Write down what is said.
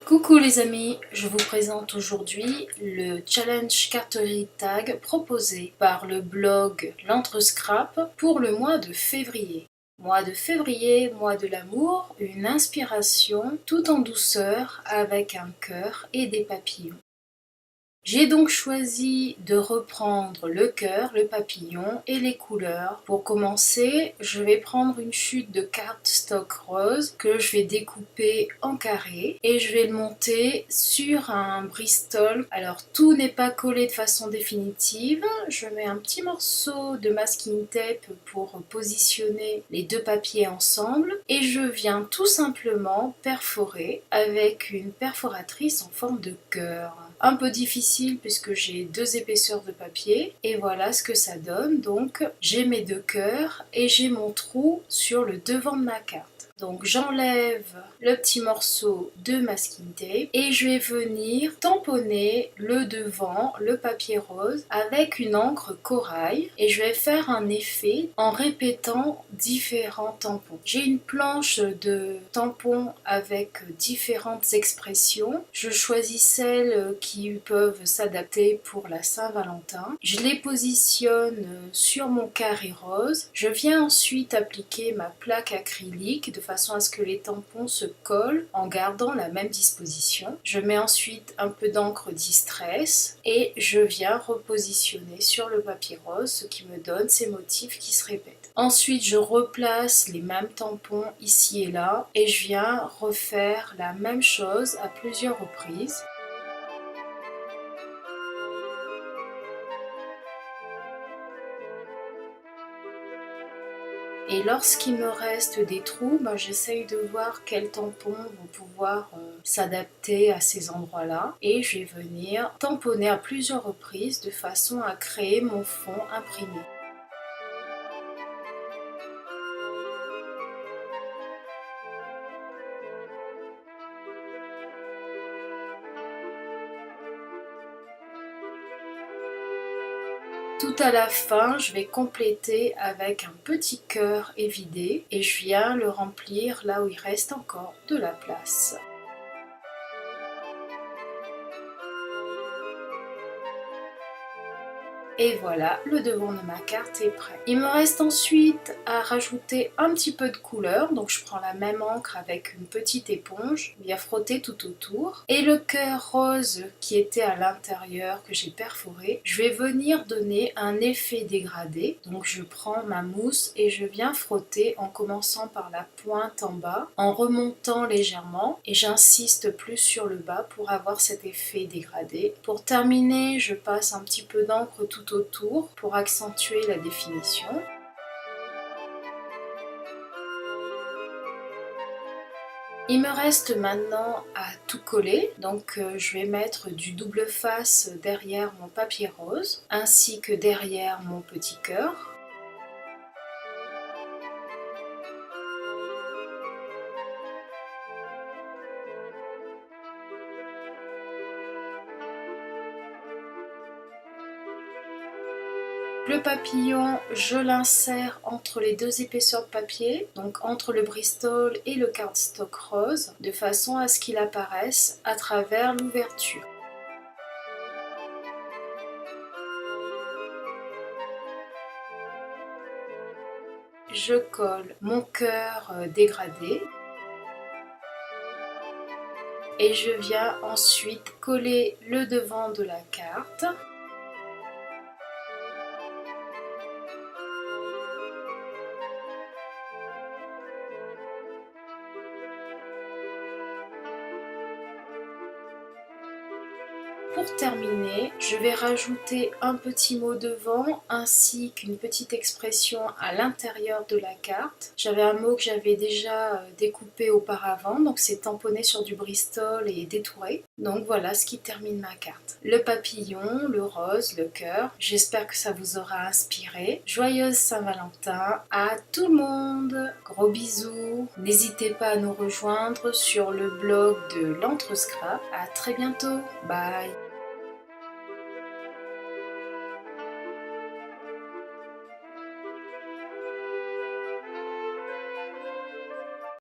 Coucou les amis, je vous présente aujourd'hui le challenge carterie tag proposé par le blog L'Entre-Scrap pour le mois de février. Mois de février, mois de l'amour, une inspiration tout en douceur avec un cœur et des papillons. J'ai donc choisi de reprendre le cœur, le papillon et les couleurs. Pour commencer, je vais prendre une chute de cardstock rose que je vais découper en carrés et je vais le monter sur un Bristol. Alors tout n'est pas collé de façon définitive. Je mets un petit morceau de masking tape pour positionner les deux papiers ensemble et je viens tout simplement perforer avec une perforatrice en forme de cœur. Un peu difficile puisque j'ai deux épaisseurs de papier et voilà ce que ça donne. Donc j'ai mes deux cœurs et j'ai mon trou sur le devant de ma carte. Donc j'enlève le petit morceau de masking tape et je vais venir tamponner le devant, le papier rose avec une encre corail et je vais faire un effet en répétant différents tampons. J'ai une planche de tampons avec différentes expressions. Je choisis celles qui peuvent s'adapter pour la Saint-Valentin. Je les positionne sur mon carré rose. Je viens ensuite appliquer ma plaque acrylique de façon à ce que les tampons se collent en gardant la même disposition. Je mets ensuite un peu d'encre Distress et je viens repositionner sur le papier rose, ce qui me donne ces motifs qui se répètent. Ensuite, je replace les mêmes tampons ici et là et je viens refaire la même chose à plusieurs reprises. Et lorsqu'il me reste des trous, j'essaye de voir quels tampons vont pouvoir s'adapter à ces endroits-là. Et je vais venir tamponner à plusieurs reprises de façon à créer mon fond imprimé. Tout à la fin, je vais compléter avec un petit cœur évidé et je viens le remplir là où il reste encore de la place. Et voilà, le devant de ma carte est prêt. Il me reste ensuite à rajouter un petit peu de couleur. Donc je prends la même encre avec une petite éponge, bien frotter tout autour. Et le cœur rose qui était à l'intérieur, que j'ai perforé, je vais venir donner un effet dégradé. Donc je prends ma mousse et je viens frotter en commençant par la pointe en bas, en remontant légèrement. Et j'insiste plus sur le bas pour avoir cet effet dégradé. Pour terminer, je passe un petit peu d'encre tout autour pour accentuer la définition. Il me reste maintenant à tout coller, donc je vais mettre du double face derrière mon papier rose ainsi que derrière mon petit cœur. Le papillon, je l'insère entre les deux épaisseurs de papier, donc entre le Bristol et le cardstock rose, de façon à ce qu'il apparaisse à travers l'ouverture. Je colle mon cœur dégradé et je viens ensuite coller le devant de la carte. Pour terminer, je vais rajouter un petit mot devant ainsi qu'une petite expression à l'intérieur de la carte. J'avais un mot que j'avais déjà découpé auparavant, donc c'est tamponné sur du Bristol et détouré. Donc voilà ce qui termine ma carte. Le papillon, le rose, le cœur. J'espère que ça vous aura inspiré. Joyeuse Saint-Valentin à tout le monde. Gros bisous. N'hésitez pas à nous rejoindre sur le blog de l'Entre-Scrap. À très bientôt. Bye.